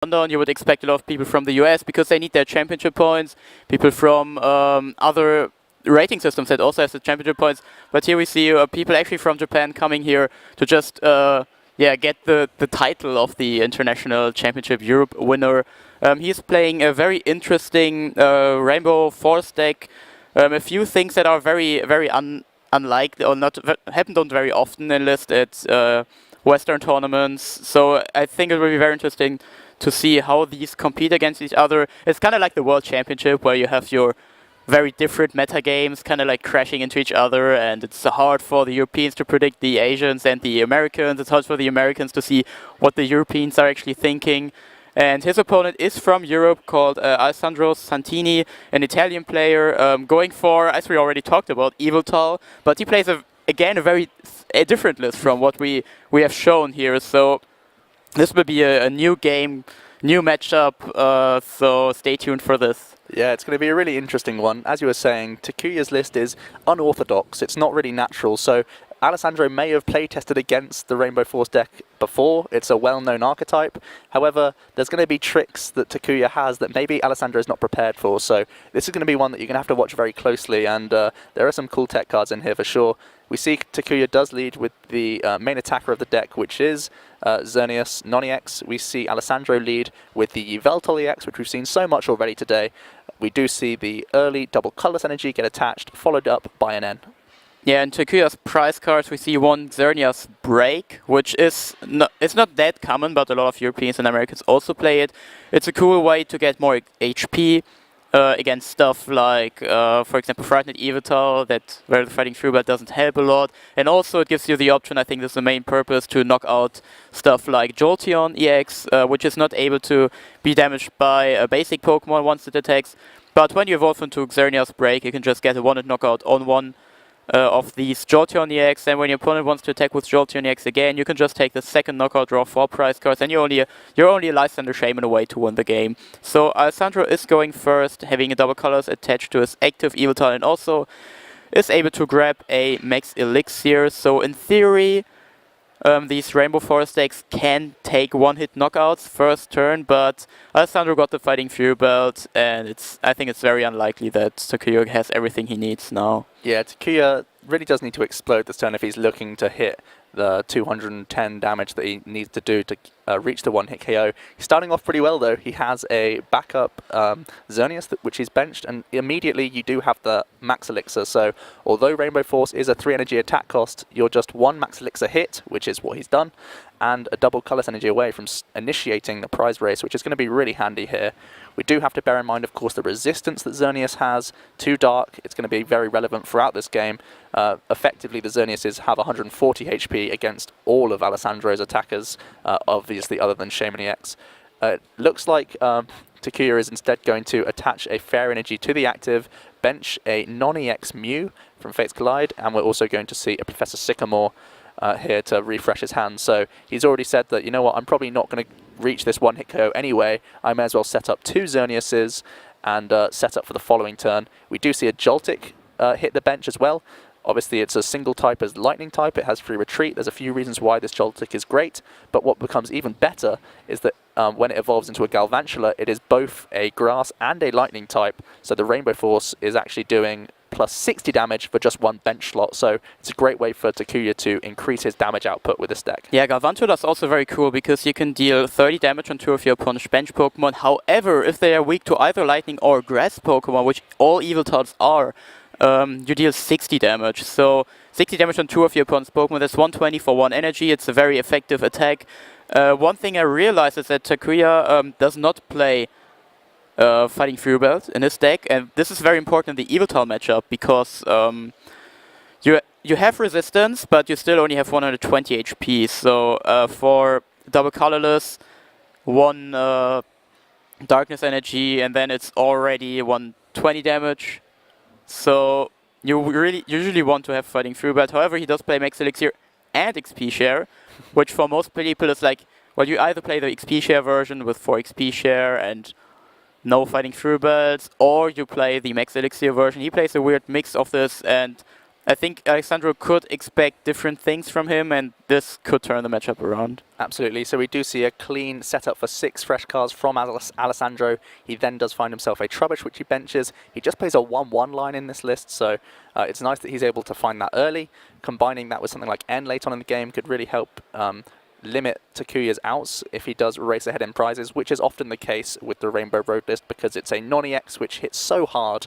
London, you would expect a lot of people from the US because they need their championship points, people from other rating systems that also have the championship points. But here we see people actually from Japan coming here to just get the title of the International Championship Europe winner. He's playing a very interesting Rainbow Force deck. A few things that are very unlikely or not happen not very often in list at Western tournaments. So I think it will be very interesting to see how these compete against each other. It's kind of like the World Championship where you have your very different meta games kind of like crashing into each other, and it's hard for the Europeans to predict the Asians and the Americans. It's hard for the Americans to see what the Europeans are actually thinking. And his opponent is from Europe, called Alessandro Santini, an Italian player, going for, as we already talked about, Eviltal. But he plays, again, a different list from what we have shown here. So this will be a new game, new matchup, so stay tuned for this. Yeah, it's going to be a really interesting one. As you were saying, Takuya's list is unorthodox. It's not really natural. So Alessandro may have play-tested against the Rainbow Force deck before. It's a well-known archetype. However, there's going to be tricks that Takuya has that maybe Alessandro is not prepared for. So this is going to be one that you're going to have to watch very closely. And there are some cool tech cards in here for sure. We see Takuya does lead with the main attacker of the deck, which is Xerneas Non-EX. We see Alessandro lead with the Yveltal EX, which we've seen so much already today. We do see the early double colorless energy get attached, followed up by an N. Yeah, in Takuya's prize cards we see one Xerneas Break, which is it's not that common, but a lot of Europeans and Americans also play it. It's a cool way to get more HP against stuff like, for example, Frightened Evital, where the fighting through but doesn't help a lot. And also it gives you the option, I think this is the main purpose, to knock out stuff like Jolteon EX, which is not able to be damaged by a basic Pokemon once it attacks. But when you evolve into Xerneas Break, you can just get a one-hit knockout on one of these Jolteon EX, and when your opponent wants to attack with Jolteon EX again, you can just take the second knockout draw 4 prize cards, and you're only a Lysander Shaman away to win the game. So Alessandro is going first, having a double colors attached to his active Eviltal, and also is able to grab a Max Elixir. So in theory, these Rainbow Forest decks can take one-hit knockouts first turn, but Alessandro got the Fighting Fury Belt, and I think it's very unlikely that Takuya has everything he needs now. Yeah, Takuya really does need to explode this turn if he's looking to hit the 210 damage that he needs to do to reach the one-hit KO. He's starting off pretty well, though. He has a backup Xerneas, which he's benched, and immediately you do have the Max Elixir. So although Rainbow Force is a 3-energy attack cost, you're just 1 Max Elixir hit, which is what he's done, and a double colorless energy away from initiating the prize race, which is going to be really handy here. We do have to bear in mind, of course, the resistance that Xerneas has to Dark. It's going to be very relevant throughout this game. Effectively, the Xerneases have 140 HP against all of Alessandro's attackers, obviously other than Shaman EX. Looks like Takuya is instead going to attach a Fair Energy to the active, bench a non-EX Mew from Fates Collide, and we're also going to see a Professor Sycamore here to refresh his hand. So he's already said that, you know what, I'm probably not going to reach this one-hit KO anyway. I may as well set up 2 Xerneases and set up for the following turn. We do see a Joltik hit the bench as well. Obviously, it's a single type as lightning type. It has free retreat. There's a few reasons why this Joltik is great, but what becomes even better is that when it evolves into a Galvantula, it is both a grass and a lightning type. So the Rainbow Force is actually doing plus 60 damage for just 1 bench slot. So it's a great way for Takuya to increase his damage output with this deck. Yeah, Galvantula is also very cool because you can deal 30 damage on 2 of your opponent's bench Pokemon. However, if they are weak to either lightning or grass Pokemon, which all Eviltals are, you deal 60 damage. So 60 damage on 2 of your opponent's Pokemon, that's 120 for 1 energy. It's a very effective attack. One thing I realized is that Takuya does not play Fighting Fury Belt in his deck, and this is very important in the Eviltal matchup because you have resistance, but you still only have 120 HP. So for double colorless, 1 darkness energy, and then it's already 120 damage. So you really usually want to have Fighting Fury Belt. However, he does play Max Elixir and XP Share, which for most people is like, well, you either play the XP Share version with 4 XP Share and no Fighting Fury Belts, or you play the Max Elixir version. He plays a weird mix of this, and I think Alessandro could expect different things from him, and this could turn the matchup around. Absolutely. So we do see a clean setup for 6 fresh cards from Alessandro. He then does find himself a Trubbish, which he benches. He just plays a 1-1 line in this list, so it's nice that he's able to find that early. Combining that with something like N late on in the game could really help limit Takuya's outs if he does race ahead in prizes, which is often the case with the Rainbow Road list because it's a non-EX which hits so hard.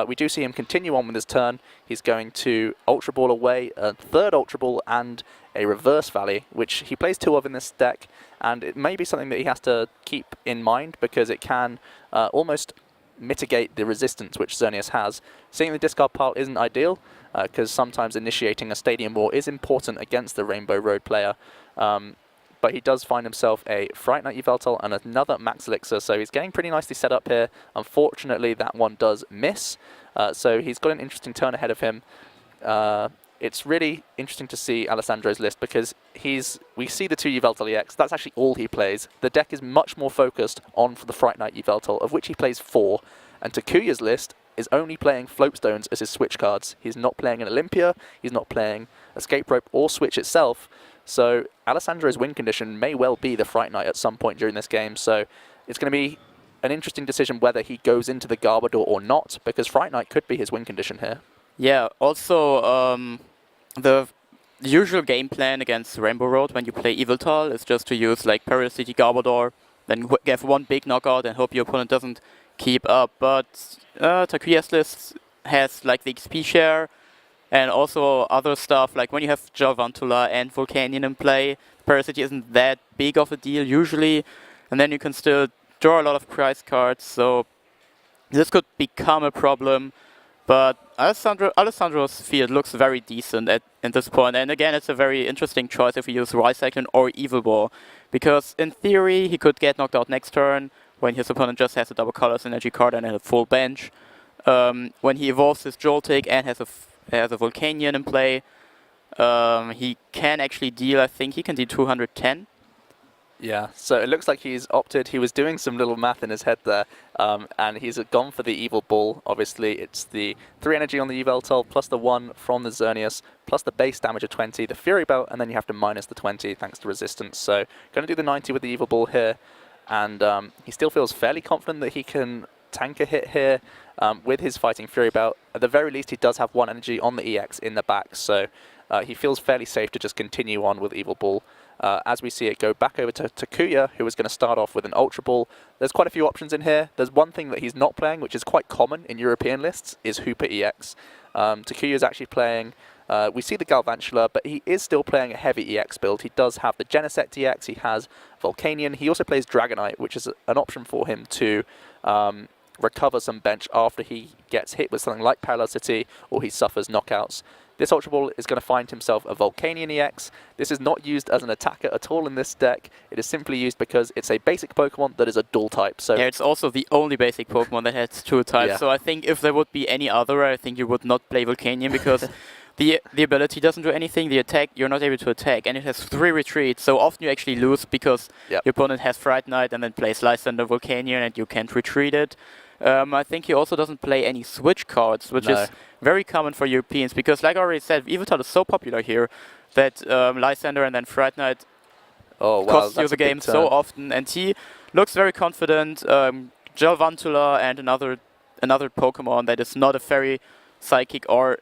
We do see him continue on with his turn. He's going to Ultra Ball away, a third Ultra Ball and a Reverse Valley, which he plays 2 of in this deck, and it may be something that he has to keep in mind because it can almost mitigate the resistance which Xerneas has. Seeing the discard pile isn't ideal because sometimes initiating a Stadium War is important against the Rainbow Road player. But he does find himself a Fright Knight Yveltal and another Max Elixir, so he's getting pretty nicely set up here. Unfortunately, that one does miss, so he's got an interesting turn ahead of him. It's really interesting to see Alessandro's list because we see the 2 Yveltal EX, that's actually all he plays. The deck is much more focused on for the Fright Knight Yveltal, of which he plays 4, and Takuya's list is only playing Floatstones as his switch cards. He's not playing an Olympia, he's not playing Escape Rope or Switch itself. So Alessandro's win condition may well be the Fright Knight at some point during this game. So it's going to be an interesting decision whether he goes into the Garbodor or not, because Fright Knight could be his win condition here. Yeah, also the usual game plan against Rainbow Road when you play Yveltal is just to use like Parasity Garbodor, then get 1 big knockout and hope your opponent doesn't keep up. But Takuya's list has like the XP share, and also other stuff, like when you have Galvantula and Volcanion in play, Parasity isn't that big of a deal usually, and then you can still draw a lot of prize cards, so this could become a problem. But Alessandro's field looks very decent at this point, and again it's a very interesting choice if you use Cyclone or Evil Ball, because in theory he could get knocked out next turn when his opponent just has a double colors energy card and a full bench. When he evolves his Joltik and has a Volcanion in play, he can actually deal, I think he can deal 210. Yeah, so it looks like he's opted, he was doing some little math in his head there, and he's gone for the Evil Ball. Obviously, it's the 3 energy on the Yveltal, plus the 1 from the Xerneas, plus the base damage of 20, the Fury Belt, and then you have to minus the 20 thanks to resistance. So, going to do the 90 with the Evil Ball here, and he still feels fairly confident that he can tank a hit here with his Fighting Fury Belt. At the very least, he does have 1 energy on the EX in the back, so he feels fairly safe to just continue on with Evil Ball. As we see it go back over to Takuya, who is going to start off with an Ultra Ball. There's quite a few options in here. There's one thing that he's not playing, which is quite common in European lists, is Hooper EX. Takuya is actually playing, we see the Galvantula, but he is still playing a heavy EX build. He does have the Genesect EX, he has Volcanion, he also plays Dragonite, which is an option for him to recover some bench after he gets hit with something like Parallel City or he suffers knockouts. This Ultra Ball is going to find himself a Volcanion EX. This is not used as an attacker at all in this deck. It is simply used because it's a basic Pokemon that is a dual type. So yeah, it's also the only basic Pokemon that has 2 types. Yeah. So I think if there would be any other, I think you would not play Volcanion because the ability doesn't do anything. The attack, you're not able to attack, and it has 3 retreats. So often you actually lose because your opponent has Fright Knight and then plays Lysander Volcanion and you can't retreat it. I think he also doesn't play any switch cards, which is very common for Europeans because, like I already said, Yveltal is so popular here that Lysander and then Fright Knight cost you the game so often, and he looks very confident. Galvantula and another Pokemon that is not a Fairy, Psychic or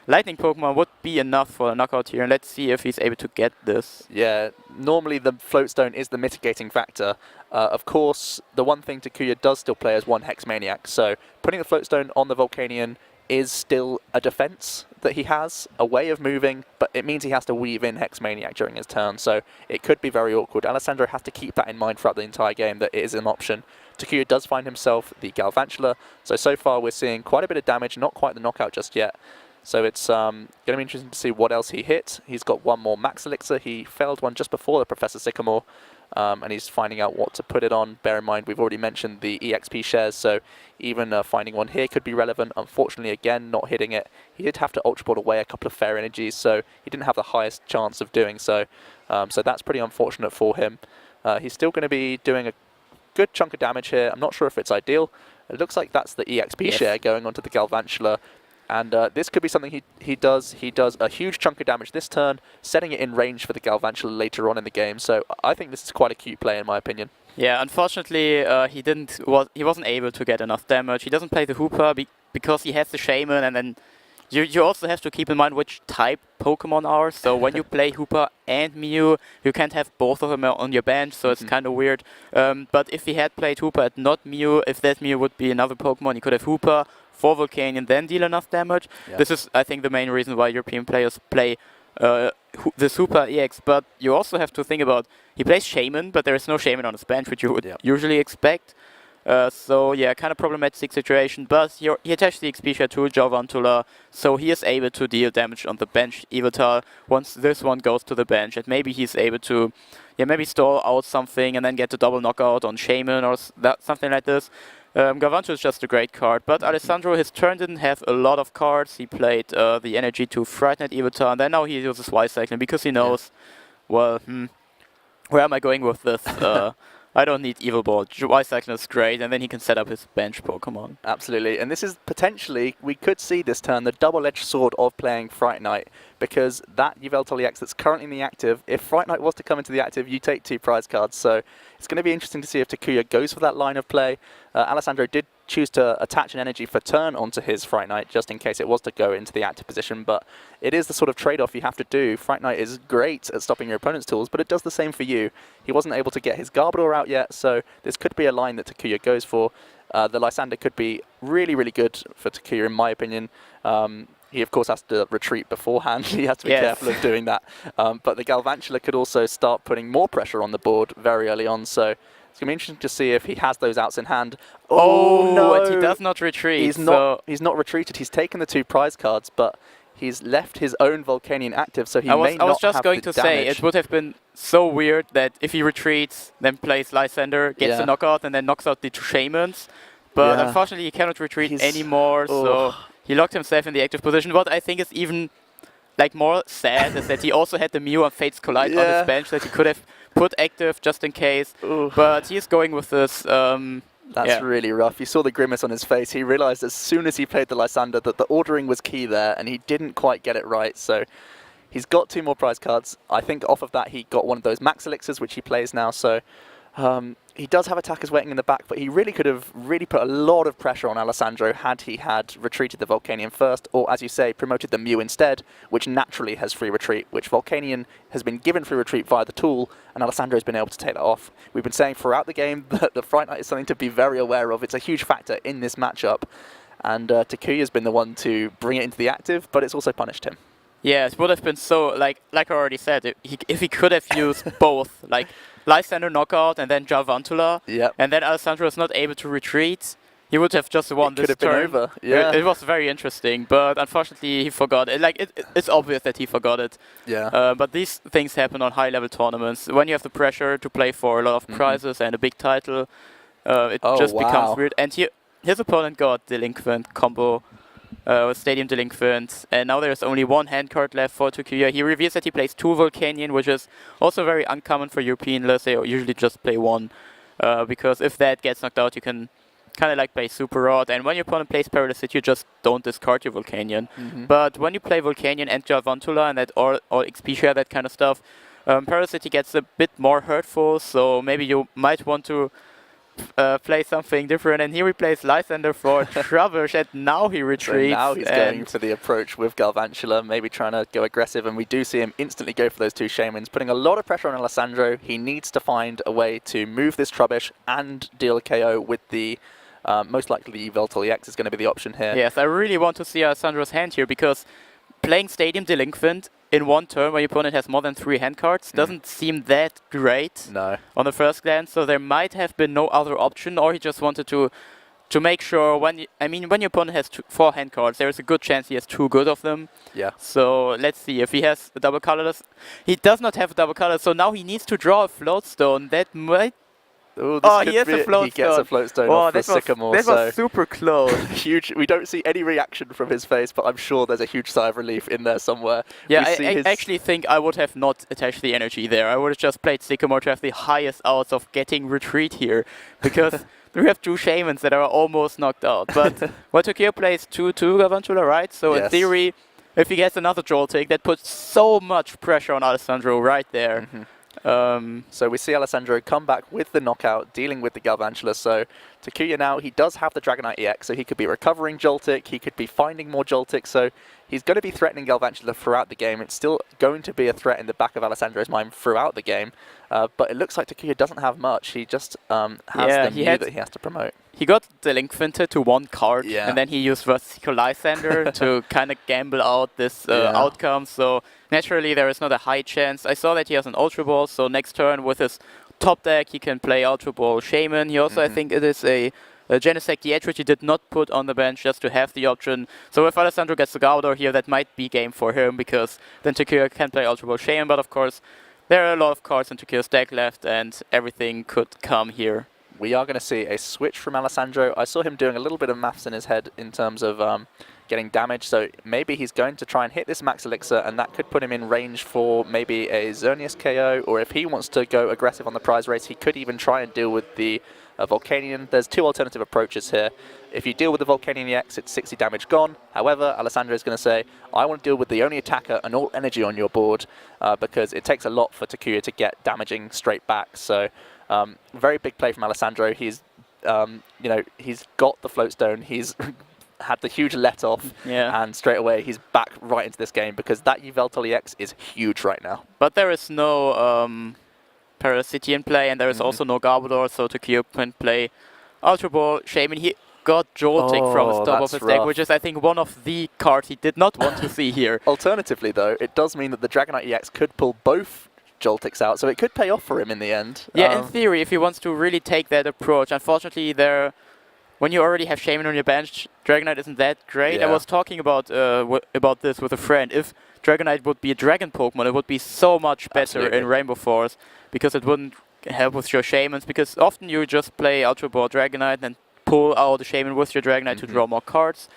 Lightning Pokemon would be enough for a knockout here, and let's see if he's able to get this. Yeah, normally the Floatstone is the mitigating factor. Of course, the one thing Takuya does still play is 1 Hex Maniac, so putting the Floatstone on the Volcanion is still a defense that he has, a way of moving, but it means he has to weave in Hex Maniac during his turn, so it could be very awkward. Alessandro has to keep that in mind throughout the entire game, that it is an option. Takuya does find himself the Galvantula, so far we're seeing quite a bit of damage, not quite the knockout just yet. So it's going to be interesting to see what else he hit. He's got 1 more Max Elixir. He failed one just before the Professor Sycamore, and he's finding out what to put it on. Bear in mind, we've already mentioned the EXP shares, so even finding one here could be relevant. Unfortunately, again, not hitting it. He did have to Ultra Ball away a couple of Fair Energies, so he didn't have the highest chance of doing so. So that's pretty unfortunate for him. He's still going to be doing a good chunk of damage here. I'm not sure if it's ideal. It looks like that's the EXP share going onto the Galvantula. And this could be something he does. He does a huge chunk of damage this turn, setting it in range for the Galvantula later on in the game. So I think this is quite a cute play in my opinion. Yeah, unfortunately, he wasn't able to get enough damage. He doesn't play the Hooper because he has the Shaman, and then you also have to keep in mind which type Pokemon are. So when you play Hooper and Mew, you can't have both of them on your bench, so it's kind of weird. But if he had played Hooper and not Mew, if that Mew would be another Pokemon, he could have Hooper for Volcanion, then deal enough damage. Yeah. This is, I think, the main reason why European players play the Super EX. But you also have to think about, he plays Shaman, but there is no Shaman on his bench, which you would usually expect. So yeah, kind of problematic situation, but he attached the XP share to Galvantula, so he is able to deal damage on the bench Evitar once this one goes to the bench, and maybe he's able to maybe stall out something and then get the double knockout on Shaman or something like this. Galvantula is just a great card, but Alessandro, his turn didn't have a lot of cards. He played the energy to Fright Night Evitar, and then now he uses Y-Cycling because he knows, well, where am I going with this? I don't need Evil Ball. Y-Cycling is great, and then he can set up his bench Pokemon. Absolutely, and this is potentially, we could see this turn, the double-edged sword of playing Fright Night, because that Yveltal EX that's currently in the active, if Fright Night was to come into the active, you take 2 prize cards, so it's going to be interesting to see if Takuya goes for that line of play. Alessandro did choose to attach an energy for turn onto his Fright Night, just in case it was to go into the active position, but it is the sort of trade-off you have to do. Fright Night is great at stopping your opponent's tools, but it does the same for you. He wasn't able to get his Garbodor out yet, so this could be a line that Takuya goes for. The Lysander could be really, really good for Takuya, in my opinion. He, of course, has to retreat beforehand. He has to be careful of doing that. But the Galvantula could also start putting more pressure on the board very early on, so it's going to be interesting to see if he has those outs in hand. Oh no! And he does not retreat. He's not retreated. He's taken the 2 prize cards, but he's left his own Volcanion active, so I was just going to say, it would have been so weird that if he retreats, then plays Lysander, gets the knockout, and then knocks out the 2 Shamans. But unfortunately, he cannot retreat anymore, so he locked himself in the active position. What I think is even more sad is that he also had the Mew and Fates Collide on his bench that he could have put active just in case. But he's going with this. That's really rough. You saw the grimace on his face. He realized as soon as he played the Lysander that the ordering was key there, and he didn't quite get it right. So he's got 2 more prize cards. I think off of that he got one of those Max Elixirs, which he plays now. So he does have attackers waiting in the back, but he really could have put a lot of pressure on Alessandro had he had retreated the Volcanion first, or as you say, promoted the Mew instead, which naturally has free retreat, which Volcanion has been given free retreat via the tool, and Alessandro has been able to take that off. We've been saying throughout the game that the Fright Night is something to be very aware of. It's a huge factor in this matchup, and Takuya's been the one to bring it into the active, but it's also punished him. Yeah, it would have been so, like I already said, if he could have used both, like Lysander knockout and then Galvantula, and then Alessandro was not able to retreat, he would have just won this turn. Could have been over, yeah. It was very interesting, but unfortunately he forgot it. It's obvious that he forgot it. Yeah. But these things happen on high-level tournaments. When you have the pressure to play for a lot of prizes and a big title, it just becomes weird. And his opponent got Delinquent combo. Stadium Delinquent, and now there's only 1 hand card left for Takuya. He reveals that he plays 2 Volcanion, which is also very uncommon for European lists. They usually just play 1, because if that gets knocked out, you can kind of play Super Rod, and when your opponent plays Parasite, you just don't discard your Volcanion. But when you play Volcanion and Galvantula and that all XP share, that kind of stuff, Parasite gets a bit more hurtful, so maybe you might want to play something different, and here he plays Lysander for Trubbish, and now he retreats. So now he's going for the approach with Galvantula, maybe trying to go aggressive, and we do see him instantly go for those 2 Shamans, putting a lot of pressure on Alessandro. He needs to find a way to move this Trubbish and deal a KO with the most likely Yveltal EX is going to be the option here. Yes, I really want to see Alessandro's hand here, because playing Stadium Delinquent in 1 turn when your opponent has more than 3 hand cards doesn't seem that great on the first glance, so there might have been no other option, or he just wanted to make sure when your opponent has 4 hand cards, there is a good chance he has 2 good of them. Yeah. So let's see if he has a double colorless. He does not have a double colorless, so now he needs to draw a Floatstone. That might. He has a Floatstone. He gets a Floatstone off the Sycamore. That was super close. Huge. We don't see any reaction from his face, but I'm sure there's a huge sigh of relief in there somewhere. Yeah, I actually think I would have not attached the energy there. I would have just played Sycamore to have the highest odds of getting retreat here, because we have 2 Shamans that are almost knocked out. But Takuya plays 2/2 Garvantula, right? So in Yes. theory, if he gets another Joltik, that puts so much pressure on Alessandro right there. So we see Alessandro come back with the knockout, dealing with the Galvantula. So Takuya now, he does have the Dragonite EX, so he could be recovering Joltik, he could be finding more Joltik, so he's going to be threatening Galvantula throughout the game. It's still going to be a threat in the back of Alessandro's mind throughout the game, but it looks like Takuya doesn't have much. He just has the Mew that he has to promote. He got delinquented to 1 card, Yeah. and then he used Vertical Lysander to kind of gamble out this outcome. So naturally, there is not a high chance. I saw that he has an Ultra Ball, so next turn with his top deck, he can play Ultra Ball Shaman. He also, I think it is a Genesect DH, which he did not put on the bench just to have the option. So if Alessandro gets the Gauder here, that might be game for him, because then Takuya can play Ultra Ball Shaman. But of course, there are a lot of cards in Takuya's deck left, and everything could come here. We are going to see a switch from Alessandro. I saw him doing a little bit of maths in his head in terms of getting damage, so maybe he's going to try and hit this Max Elixir, and that could put him in range for maybe a Xerneas KO, or if he wants to go aggressive on the prize race, he could even try and deal with the Volcanion. There's 2 alternative approaches here. If you deal with the Volcanion EX, it's 60 damage gone. However, Alessandro is going to say, I want to deal with the only attacker and all energy on your board, because it takes a lot for Takuya to get damaging straight back. So very big play from Alessandro. He's he's got the Floatstone. He's had the huge let off, and straight away he's back right into this game, because that Yveltal EX is huge right now. But there is no Parasity in play, and there is also no Garbodor, so Takuya can play Ultra Ball Shaman. He got Joltik from the top of his deck, which is, I think, one of the cards he did not want to see here. Alternatively, though, it does mean that the Dragonite EX could pull both Joltiks out, so it could pay off for him in the end. Yeah, in theory, if he wants to really take that approach. Unfortunately, when you already have Shaman on your bench, Dragonite isn't that great. Yeah. I was talking about this with a friend. If Dragonite would be a Dragon Pokemon, it would be so much better in Rainbow Force, because it wouldn't help with your Shamans, because often you just play Ultra Ball Dragonite and pull out the Shaman with your Dragonite to draw more cards.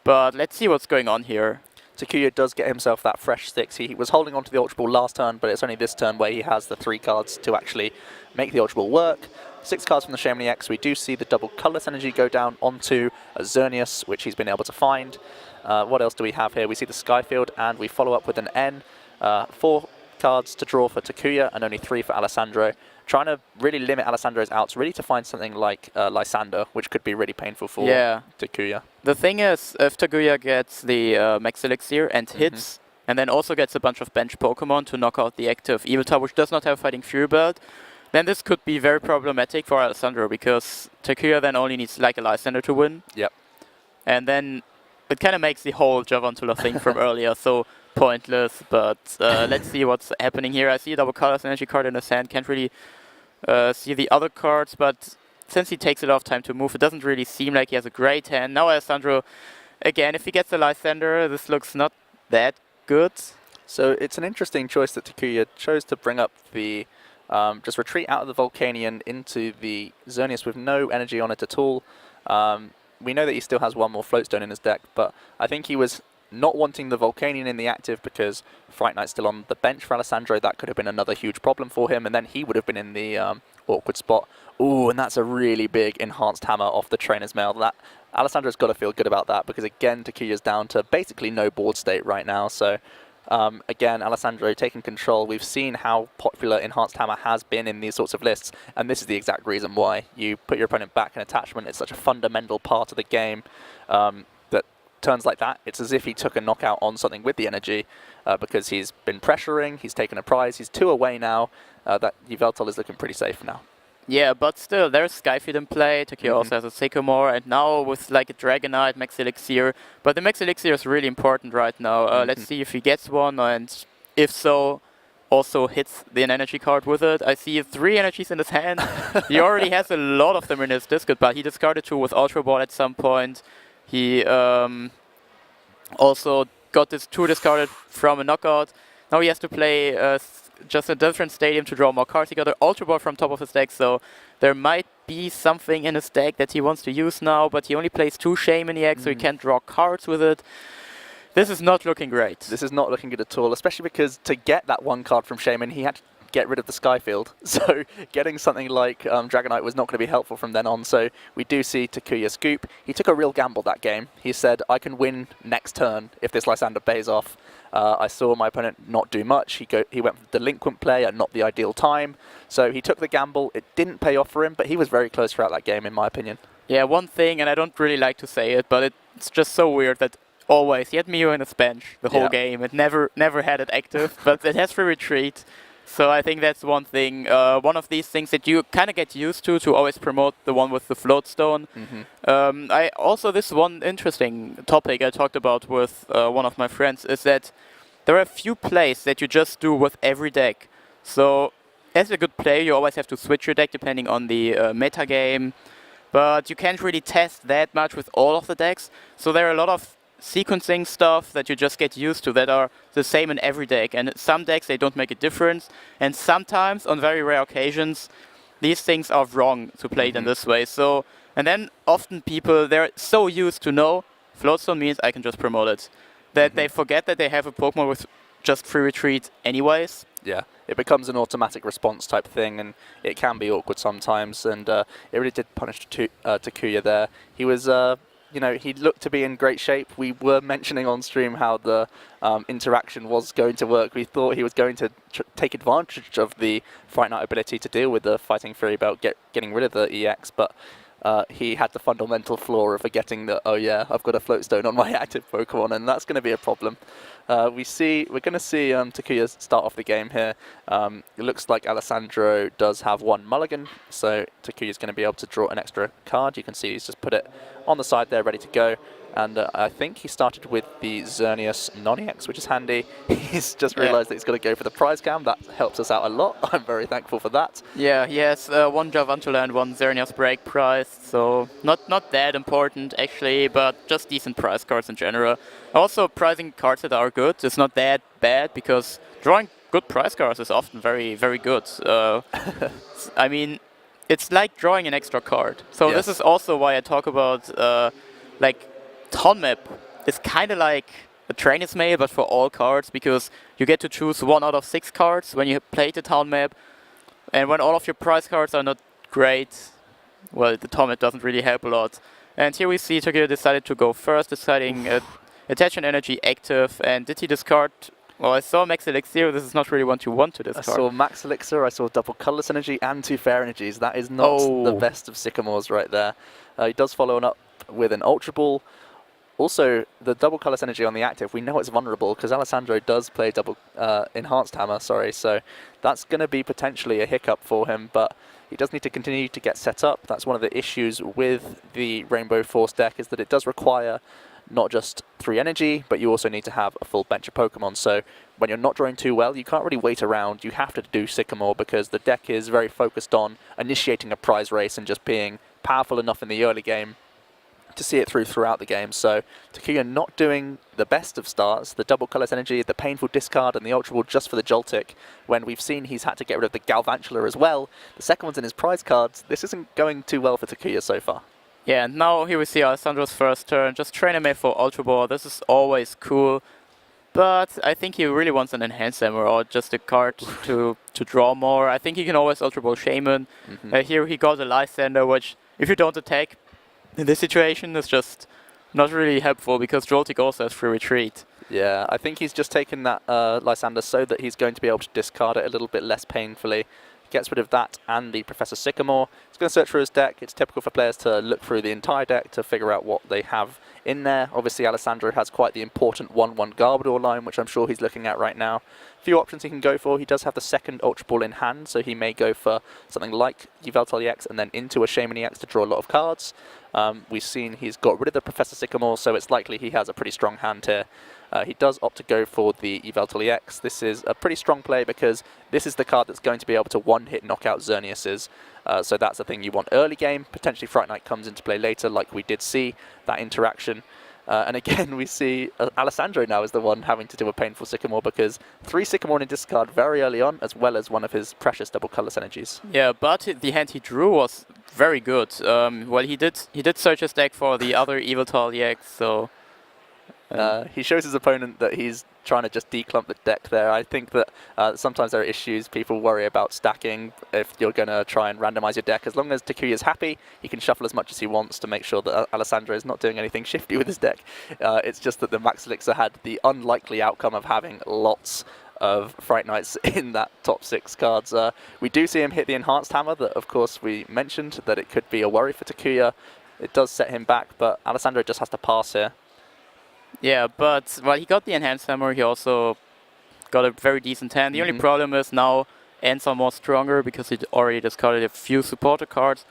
But let's see what's going on here. Takuya does get himself that fresh 6. He was holding on to the Ultra Ball last turn, but it's only this turn where he has the 3 cards to actually make the Ultra Ball work. 6 cards from the Shaman EX. We do see the double Colorless Energy go down onto a Xerneas, which he's been able to find. What else do we have here? We see the Skyfield, and we follow up with an N. 4 cards to draw for Takuya, and only 3 for Alessandro. Trying to really limit Alessandro's outs, really to find something like Lysander, which could be really painful for Takuya. The thing is, if Takuya gets the Max Elixir and hits, and then also gets a bunch of bench Pokemon to knock out the active Eviltar, which does not have Fighting Fury Belt, then this could be very problematic for Alessandro, because Takuya then only needs like a Lysander to win. Yep. And then it kind of makes the whole Javantula thing from earlier so pointless, but let's see what's happening here. I see a double Colorless Energy card in his hand, can't really see the other cards, but since he takes a lot of time to move, it doesn't really seem like he has a great hand. Now Alessandro, again, if he gets the Lysander, this looks not that good. So it's an interesting choice that Takuya chose to bring up the just retreat out of the Volcanion into the Xerneas with no energy on it at all. We know that he still has 1 more Floatstone in his deck, but I think he was not wanting the Volcanion in the active because Fright Knight's still on the bench for Alessandro. That could have been another huge problem for him, and then he would have been in the awkward spot. Ooh, and that's a really big Enhanced Hammer off the Trainer's Mail. That Alessandro's got to feel good about that, because again, Takuya's down to basically no board state right now. So again, Alessandro taking control. We've seen how popular Enhanced Hammer has been in these sorts of lists, and this is the exact reason why. You put your opponent back in attachment. It's such a fundamental part of the game that turns like that, it's as if he took a knockout on something with the energy, because he's been pressuring, he's taken a prize, he's 2 away now. That Yveltal is looking pretty safe now. Yeah, but still, there's Skyfield in play. Takuya also has a Sycamore, and now with like a Dragonite, Max Elixir. But the Max Elixir is really important right now. Let's see if he gets one, and if so, also hits the energy card with it. I see 3 energies in his hand. He already has a lot of them in his discard, but he discarded 2 with Ultra Ball at some point. He also got this 2 discarded from a knockout. Now he has to play just a different stadium to draw more cards. He got an Ultra Ball from top of his deck, so there might be something in his deck that he wants to use now, but he only plays 2 Shaman EX, so he can't draw cards with it. This is not looking great. This is not looking good at all, especially because to get that 1 card from Shaman, he had to get rid of the Skyfield. So getting something like Dragonite was not going to be helpful from then on. So we do see Takuya scoop. He took a real gamble that game. He said, I can win next turn if this Lysander pays off. I saw my opponent not do much. He went for delinquent play at not the ideal time. So he took the gamble. It didn't pay off for him, but he was very close throughout that game, in my opinion. Yeah, one thing, and I don't really like to say it, but it's just so weird that always he had Mio in his bench the whole game. It never had it active, but it has free retreat. So I think that's one thing. One of these things that you kind of get used to always promote the one with the float stone. I also, this one interesting topic I talked about with one of my friends is that there are a few plays that you just do with every deck. So as a good player, you always have to switch your deck depending on the meta game. But you can't really test that much with all of the decks. So there are a lot of sequencing stuff that you just get used to that are the same in every deck. And some decks, they don't make a difference. And sometimes, on very rare occasions, these things are wrong to play it in this way. So, and then often people, they're so used to know Floatstone means I can just promote it, that they forget that they have a Pokemon with just free retreat anyways. Yeah, it becomes an automatic response type thing, and it can be awkward sometimes. And it really did punish Takuya there. He was, he looked to be in great shape. We were mentioning on stream how the interaction was going to work. We thought he was going to take advantage of the Fright Knight ability to deal with the Fighting Fury Belt, getting rid of the EX, but he had the fundamental flaw of forgetting that, oh yeah, I've got a Floatstone on my active Pokemon, and that's going to be a problem. We're going to see Takuya start off the game here. It looks like Alessandro does have one mulligan, so Takuya's going to be able to draw an extra card. You can see he's just put it on the side there, ready to go. And I think he started with the Xerneas non-EX, which is handy. He's just realised that he's got to go for the prize cam. That helps us out a lot. I'm very thankful for that. Yeah, he has one Javantula and one Xerneas break prize, so not that important actually, but just decent prize cards in general. Also, pricing cards that are good is not that bad, because drawing good prize cards is often very, very good. I mean, it's like drawing an extra card. So this is also why I talk about Ton Map is kind of like a Trainer's Mail, but for all cards, because you get to choose 1 out of 6 cards when you play the Town Map, and when all of your prize cards are not great, well, the Town Map doesn't really help a lot. And here we see Takuya decided to go first, deciding Attachment Energy active, and did he discard? Well, I saw Max Elixir. This is not really what you want to discard. I saw Max Elixir, I saw double Colourless Energy and 2 Fair Energies. That is not the best of Sycamores right there. He does follow up with an Ultra Ball. Also, the double Colourless Energy on the active, we know it's vulnerable because Alessandro does play double Enhanced Hammer, so that's going to be potentially a hiccup for him, but he does need to continue to get set up. That's one of the issues with the Rainbow Force deck, is that it does require not just 3 energy, but you also need to have a full bench of Pokemon. So when you're not drawing too well, you can't really wait around. You have to do Sycamore because the deck is very focused on initiating a prize race and just being powerful enough in the early game to see it throughout the game. So Takuya not doing the best of starts, the double Colourless Energy, the painful discard, and the Ultra Ball just for the Joltik, when we've seen he's had to get rid of the Galvantula as well. The second one's in his prize cards. This isn't going too well for Takuya so far. Yeah, and now here we see Alessandro's first turn, just Trainer Mail for Ultra Ball. This is always cool, but I think he really wants an Enhanced Hammer or just a card to draw more. I think he can always Ultra Ball Shaman. Here he got a Lysander, which if you don't attack in this situation is just not really helpful, because Joltik also has free retreat. Yeah, I think he's just taken that Lysander so that he's going to be able to discard it a little bit less painfully. Gets rid of that and the Professor Sycamore. He's going to search through his deck. It's typical for players to look through the entire deck to figure out what they have in there. Obviously, Alessandro has quite the important 1-1 Garbodor line, which I'm sure he's looking at right now. A few options he can go for. He does have the second Ultra Ball in hand, so he may go for something like Yveltal EX and then into a Shaman EX to draw a lot of cards. We've seen he's got rid of the Professor Sycamore, so it's likely he has a pretty strong hand here. He does opt to go for the Yveltal EX. This is a pretty strong play because this is the card that's going to be able to one-hit knock out Xerneas's. So that's the thing you want early game. Potentially Fright Knight comes into play later, like we did see that interaction. And again, we see Alessandro now is the one having to do a painful Sycamore, because 3 Sycamore in discard very early on, as well as one of his precious double Colourless Energies. Yeah, but the hand he drew was very good. Well, he did search his deck for the other Yveltal EX, so He shows his opponent that he's trying to just declump the deck there. I think that sometimes there are issues. People worry about stacking if you're going to try and randomize your deck. As long as Takuya's happy, he can shuffle as much as he wants to make sure that Alessandro is not doing anything shifty with his deck. It's just that the Max Elixir had the unlikely outcome of having lots of Fright Knights in that top 6 cards. We do see him hit the Enhanced Hammer that, of course, we mentioned that it could be a worry for Takuya. It does set him back, but Alessandro just has to pass here. Yeah, but while he got the Enhanced Hammer, he also got a very decent hand. The only problem is now ends are more stronger because he already discarded a few supporter cards.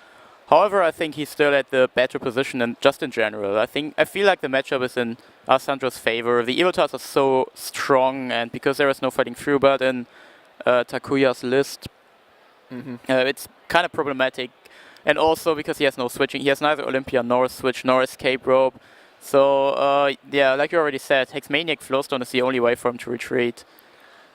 However, I think he's still at the better position and just in general. I feel like the matchup is in Alessandro's favor. The Evoltars are so strong, and because there is no fighting through but in Takuya's list, it's kind of problematic. And also because he has no switching. He has neither Olympia nor Switch nor Escape Rope. So, yeah, like you already said, Hexmaniac Flowstone is the only way for him to retreat.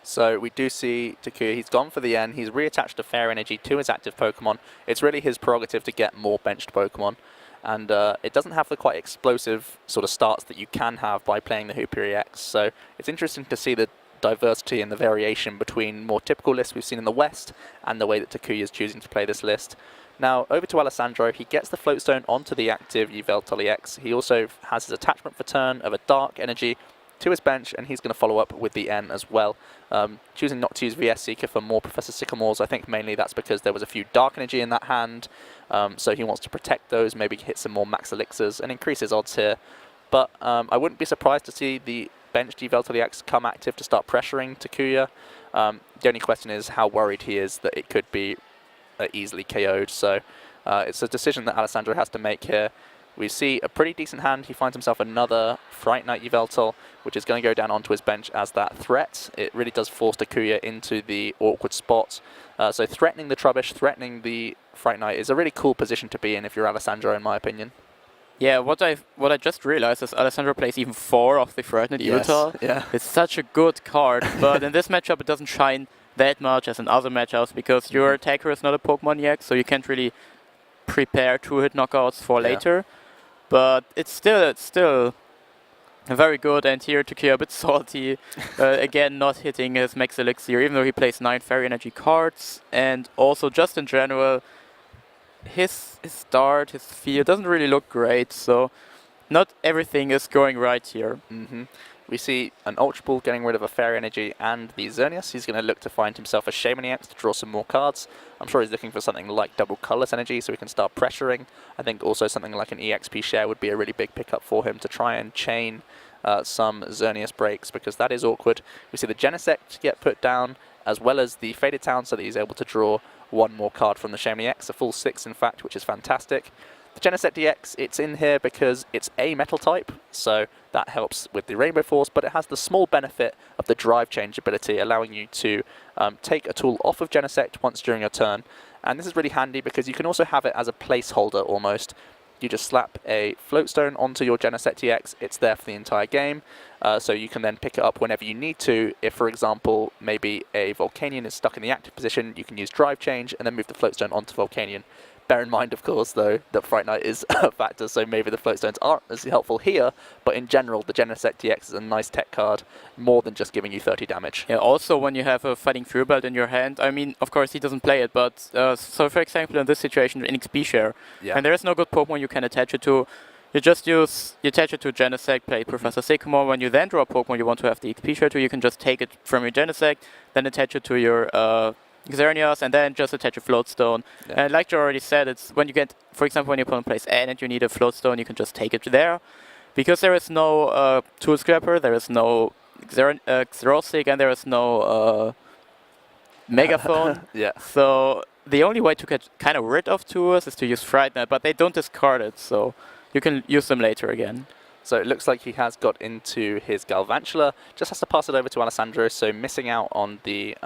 So we do see Takuya, he's gone for the N, he's reattached a Fair Energy to his active Pokemon. It's really his prerogative to get more benched Pokemon. And it doesn't have the quite explosive sort of starts that you can have by playing the Hoopier EX. So it's interesting to see the diversity and the variation between more typical lists we've seen in the West and the way that Takuya is choosing to play this list. Now, over to Alessandro, he gets the Floatstone onto the active Yveltal EX. He also has his attachment for turn of a Dark Energy to his bench, and he's going to follow up with the N as well. Choosing not to use VS Seeker for more Professor Sycamores, I think mainly that's because there was a few Dark Energy in that hand, so he wants to protect those, maybe hit some more Max Elixirs and increase his odds here. But I wouldn't be surprised to see the benched Yveltal EX come active to start pressuring Takuya. The only question is how worried he is that it could be easily KO'd, so it's a decision that Alessandro has to make here. We see a pretty decent hand. He finds himself another Fright Knight Yveltal, which is going to go down onto his bench as that threat. It really does force Takuya into the awkward spot. So threatening the Trubbish, threatening the Fright Knight is a really cool position to be in if you're Alessandro, in my opinion. Yeah, what I just realized is Alessandro plays even 4 of the Frightened Yveltal. Yeah. It's such a good card, but in this matchup it doesn't shine that much as in other matchups because your attacker is not a Pokemon EX, so you can't really prepare 2-hit knockouts for later. But it's still very good, and here Takuya a bit salty. Again, not hitting his Max Elixir, even though he plays 9 Fairy Energy cards. And also, just in general, his start, his feel doesn't really look great, so not everything is going right here. We see an Ultra Ball getting rid of a Fairy Energy and the Xerneas. He's going to look to find himself a Shaman EX to draw some more cards. I'm sure he's looking for something like double Colorless Energy so he can start pressuring. I think also something like an EXP share would be a really big pickup for him to try and chain some Xerneas breaks, because that is awkward. We see the Genesect get put down as well as the Faded Town so that he's able to draw one more card from the Shaman EX, a full 6 in fact, which is fantastic. The Genesect DX, it's in here because it's a metal type, so that helps with the Rainbow Force, but it has the small benefit of the Drive Change ability, allowing you to take a tool off of Genesect once during your turn. And this is really handy because you can also have it as a placeholder almost. You just slap a Floatstone onto your Genesect DX, it's there for the entire game, so you can then pick it up whenever you need to. If, for example, maybe a Volcanion is stuck in the active position, you can use Drive Change and then move the Floatstone onto Volcanion. Bear in mind, of course, though, that Fright Knight is a factor, so maybe the Floatstones aren't as helpful here, but in general, the Genesect DX is a nice tech card, more than just giving you 30 damage. Yeah, also when you have a Fighting Fury Belt in your hand, I mean, of course he doesn't play it, but so for example, in this situation, in XP share, and there is no good Pokemon you can attach it to, you just you attach it to Genesect, play Professor Sycamore. When you then draw a Pokemon you want to have the XP share to, you can just take it from your Genesect, then attach it to your Xerneas, and then just attach a Floatstone. And like you already said, it's when you get, for example, when your opponent plays N and you need a Floatstone, you can just take it there. Because there is no Tool Scrapper, there is no Xerosic, and there is no Megaphone. So the only way to get kind of rid of tools is to use Fright Knight, but they don't discard it, so you can use them later again. So it looks like he has got into his Galvantula, just has to pass it over to Alessandro, so missing out on the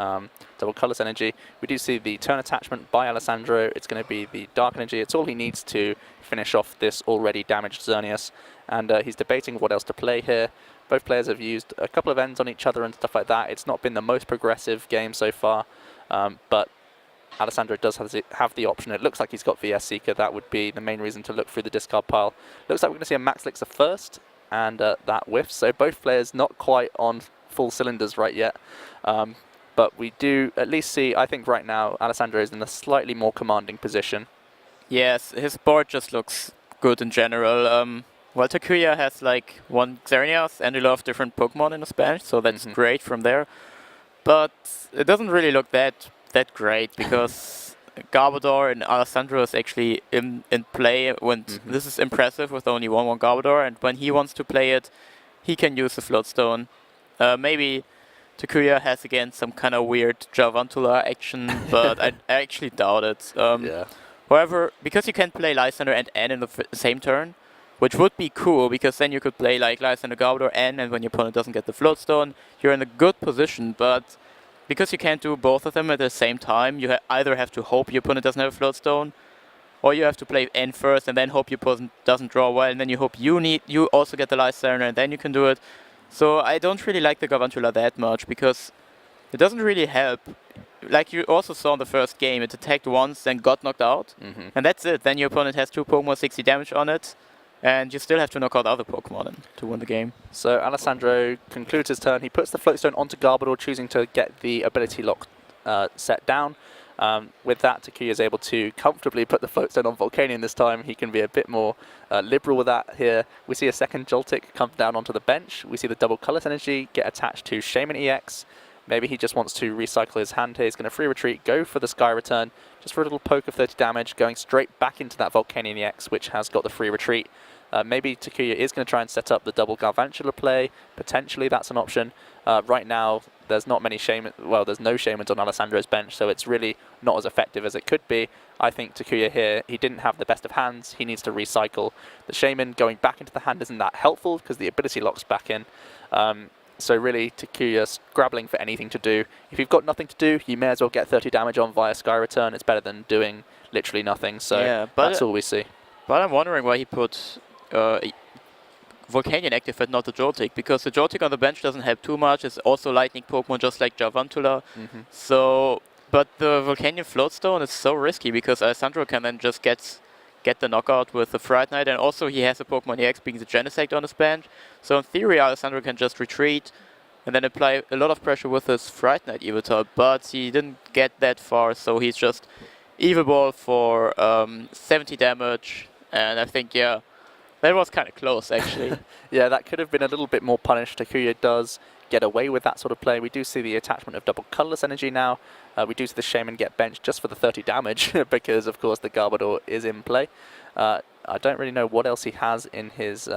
double Colorless Energy. We do see the turn attachment by Alessandro, it's going to be the Dark Energy, it's all he needs to finish off this already damaged Xerneas, and he's debating what else to play here. Both players have used a couple of ends on each other and stuff like that. It's not been the most progressive game so far, but Alessandro does have the option. It looks like he's got VS Seeker. That would be the main reason to look through the discard pile. Looks like we're going to see a Max Elixir first, and that whiffs. So both players not quite on full cylinders right yet. But we do at least see, I think right now, Alessandro is in a slightly more commanding position. Yes, his board just looks good in general. Well, Takuya has like one Xerneas and a lot of different Pokemon in his bench, so that's great from there. But it doesn't really look that great because Garbodor and Alessandro is actually in play when this is impressive with only 1/1 Garbodor, and when he wants to play it, he can use the Floatstone. Maybe Takuya has again some kind of weird Javantula action, but I actually doubt it. Yeah. However, because you can play Lysander and N in the same turn, which would be cool because then you could play like Lysander, Garbodor, N, and when your opponent doesn't get the Floatstone, you're in a good position. But because you can't do both of them at the same time, you either have to hope your opponent doesn't have a Floatstone, or you have to play N first and then hope your opponent doesn't draw well, and then you hope you also get the Lysander, and then you can do it. So I don't really like the Garvantula that much because it doesn't really help. Like you also saw in the first game, it attacked once, then got knocked out, and that's it. Then your opponent has 2 Pokemon, 60 damage on it, and you still have to knock out other Pokemon to win the game. So Alessandro concludes his turn. He puts the Floatstone onto Garbodor, choosing to get the ability lock set down. With that, Takuya is able to comfortably put the Floatstone on Volcanion this time. He can be a bit more liberal with that here. We see a second Joltik come down onto the bench. We see the double Colorless Energy get attached to Shaman EX. Maybe he just wants to recycle his hand here. He's going to free retreat, go for the Sky Return, just for a little poke of 30 damage, going straight back into that Volcanion EX, which has got the free retreat. Maybe Takuya is going to try and set up the double Galvantula play. Potentially that's an option. Right now, there's not many Shaman. Well, there's no Shamans on Alessandro's bench, so it's really not as effective as it could be. I think Takuya here, he didn't have the best of hands. He needs to recycle. The Shaman going back into the hand isn't that helpful because the ability locks back in. So really, Takuya scrabbling for anything to do. If you've got nothing to do, you may as well get 30 damage on via Sky Return. It's better than doing literally nothing. So yeah, that's all we see. But I'm wondering why he put Volcanion active but not the Joltik, because the Joltik on the bench doesn't help too much. It's also lightning Pokemon just like Javantula. So, but the Volcanion Floatstone is so risky because Alessandro can then just get the knockout with the Fright Knight, and also he has a Pokemon EX being the Genesect on his bench. So in theory, Alessandro can just retreat and then apply a lot of pressure with his Fright Knight Evitar, but he didn't get that far, so he's just Evil Ball for 70 damage, and I think, yeah, that was kind of close, actually. Yeah, that could have been a little bit more punished. Takuya does get away with that sort of play. We do see the attachment of double Colorless Energy now. We do see the Shaman get benched just for the 30 damage because, of course, the Garbodor is in play. I don't really know what else he has in his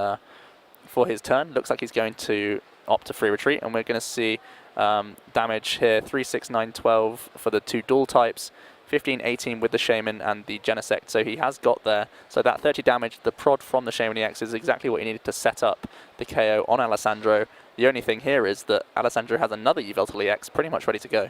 for his turn. Looks like he's going to opt to free retreat, and we're going to see damage here, 3, 6, 9, 12 for the 2 dual types, 15, 18 with the Shaman and the Genesect. So he has got there. So that 30 damage, the prod from the Shaman EX is exactly what he needed to set up the KO on Alessandro. The only thing here is that Alessandro has another Yveltal EX pretty much ready to go.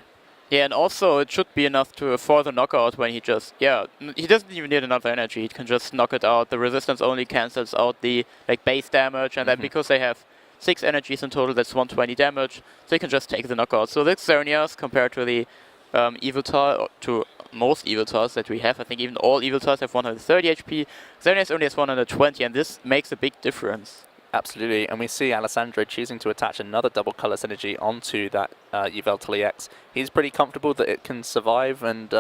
Yeah, and also it should be enough for the knockout when he just, he doesn't even need another energy. He can just knock it out. The resistance only cancels out the base damage, and then because they have 6 energies in total, that's 120 damage, so he can just take the knockout. So that's Xerneas compared to the Evitar, to most Evitars that we have. I think even all Evitars have 130 HP. Xerneas only has 120, and this makes a big difference. Absolutely, and we see Alessandro choosing to attach another double Colorless Energy onto that Yveltal EX. He's pretty comfortable that it can survive and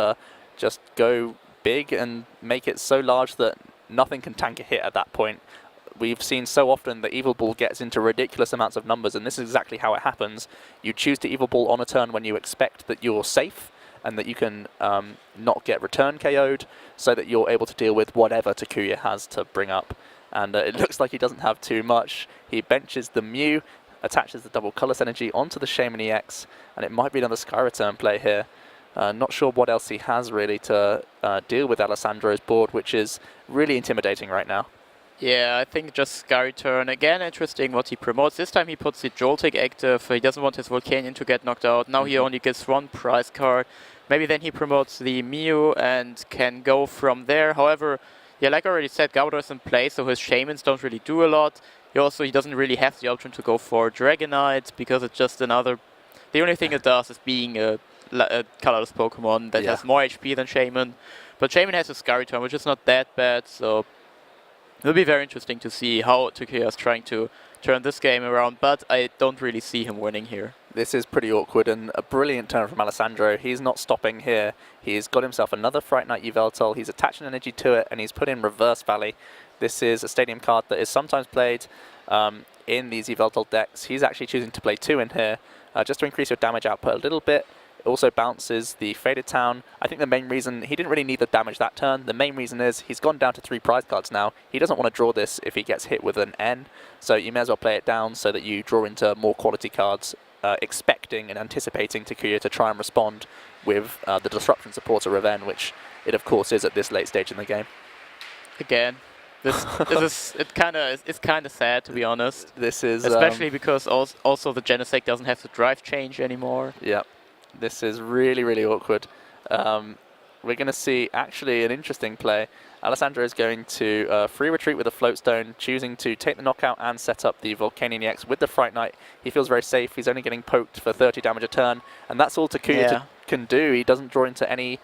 just go big and make it so large that nothing can tank a hit at that point. We've seen so often that Evil Ball gets into ridiculous amounts of numbers, and this is exactly how it happens. You choose to Evil Ball on a turn when you expect that you're safe and that you can not get return KO'd, so that you're able to deal with whatever Takuya has to bring up. And it looks like he doesn't have too much. He benches the Mew, attaches the double Colorless Energy onto the Shaman EX, and it might be another Sky Return play here. Not sure what else he has really to deal with Alessandro's board, which is really intimidating right now. Yeah, I think just Sky Return. Again, interesting what he promotes. This time he puts the Joltik active. He doesn't want his Volcanion to get knocked out. Now he only gets 1 prize card. Maybe then he promotes the Mew and can go from there. However, yeah, like I already said, Garbodor is in play, so his Shamans don't really do a lot. He doesn't really have the option to go for Dragonite, because it's just another... The only thing it does is being a colorless Pokemon that has more HP than Shaman. But Shaman has a Sky Return, which is not that bad, so it'll be very interesting to see how Takuya is trying to turn this game around, but I don't really see him winning here. This is pretty awkward, and a brilliant turn from Alessandro. He's not stopping here. He's got himself another Fright Night Yveltal. He's attaching energy to it, and he's put in Reverse Valley. This is a stadium card that is sometimes played in these Yveltal decks. He's actually choosing to play 2 in here, just to increase your damage output a little bit. It also bounces the Faded Town. I think the main reason, he didn't really need the damage that turn. The main reason is he's gone down to 3 prize cards now. He doesn't want to draw this if he gets hit with an N, so you may as well play it down so that you draw into more quality cards, expecting and anticipating Takuya to try and respond with the Disruption Supporter Reven, which it of course is at this late stage in the game. Again, it's kind of sad, to be honest. This is especially because also the Genesect doesn't have the drive change anymore. Yeah, this is really, really awkward. We're going to see actually an interesting play. Alessandro is going to free retreat with a Float Stone, choosing to take the knockout and set up the Volcanion EX with the Fright Knight. He feels very safe. He's only getting poked for 30 damage a turn, and that's all Takuya can do. He doesn't draw into any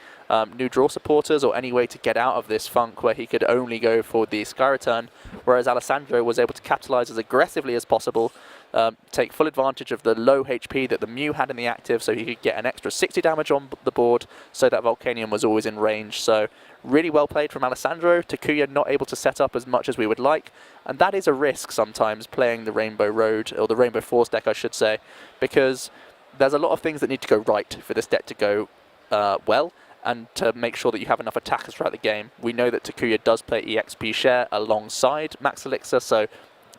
new draw supporters or any way to get out of this funk where he could only go for the Sky Return, whereas Alessandro was able to capitalize as aggressively as possible, take full advantage of the low HP that the Mew had in the active, so he could get an extra 60 damage on the board, so that Volcanion was always in range. So really well played from Alessandro. Takuya not able to set up as much as we would like, and that is a risk sometimes playing the Rainbow Road, or the Rainbow Force deck I should say, because there's a lot of things that need to go right for this deck to go well, and to make sure that you have enough attackers throughout the game. We know that Takuya does play EXP Share alongside Max Elixir, so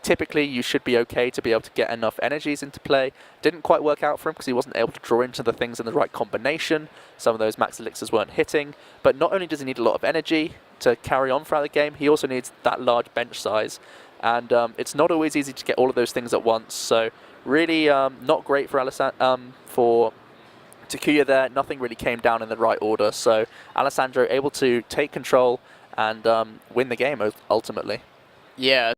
typically you should be okay to be able to get enough energies into play. Didn't quite work out for him because he wasn't able to draw into the things in the right combination. Some of those Max Elixirs weren't hitting, but not only does he need a lot of energy to carry on throughout the game, he also needs that large bench size, and it's not always easy to get all of those things at once. So really not great for for Takuya there. Nothing really came down in the right order, so Alessandro able to take control and win the game ultimately. Yeah.